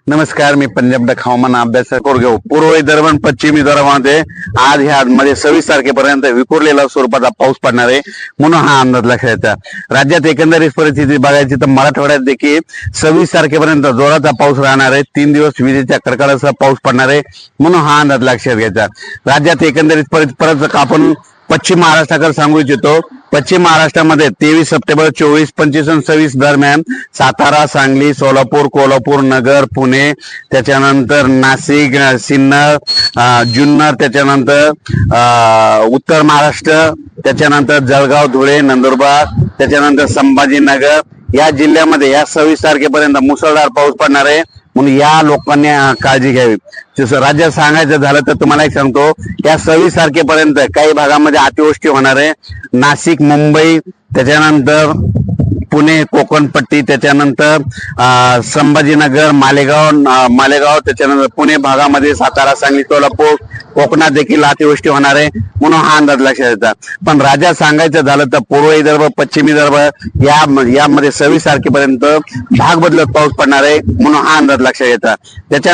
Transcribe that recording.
नमस्कार, मी पंजाब डक हवामान अभ्यास कोरगाव. पूर्व विदर्भ आणि पश्चिम विदर्भामध्ये आज ह्या मध्ये 26 तारखेपर्यंत विखुरलेला स्वरूपाचा पाऊस पडणार आहे म्हणून हा अंदाज लक्षात येतो. राज्यात एकंदरीत परिस्थिती बघायची तर मराठवाड्यात देखील 26 तारखेपर्यंत जोराचा पाऊस राहणार आहे. 3 दिवस विजेच्या कडकडासह पाऊस पडणार आहे म्हणून हा अंदाज लक्षात घ्यायचा. राज्यात एकंदरीत परत आपण पश्चिम महाराष्ट्राकडे सांगू इच्छितो. पश्चिम महाराष्ट्रामध्ये 23 सप्टेंबर 24, 25 आणि 26 दरम्यान सातारा, सांगली, सोलापूर, कोल्हापूर, नगर, पुणे, त्याच्यानंतर नाशिक, सिन्नर, जुन्नर, त्याच्यानंतर उत्तर महाराष्ट्र, त्याच्यानंतर जळगाव, धुळे, नंदुरबार, त्याच्यानंतर संभाजीनगर या जिल्ह्यामध्ये या 26 तारखेपर्यंत मुसळधार पाऊस पडणार आहे म्हणून या लोकांनी काळजी घ्यावी. राज्यात सांगायचं झालं तर तुम्हाला एक सांगतो, या 26 तारखेपर्यंत काही भागामध्ये अतिवृष्टी होणार आहे. नाशिक, मुंबई, त्याच्यानंतर पुणे, कोकणपट्टी, त्याच्यानंतर संभाजीनगर, मालेगाव, त्याच्यानंतर पुणे भागामध्ये सातारा, सांगली, सोलापूर, कोकणात देखील अतिवृष्टी होणार आहे म्हणून हा अंदाज लक्षात येतात. पण राज्यात सांगायचं झालं तर पूर्व विदर्भ, पश्चिम विदर्भ यामध्ये 26 तारखेपर्यंत भाग बदलत पाऊस पडणार आहे म्हणून हा अंदाज लक्षात येतात. त्याच्या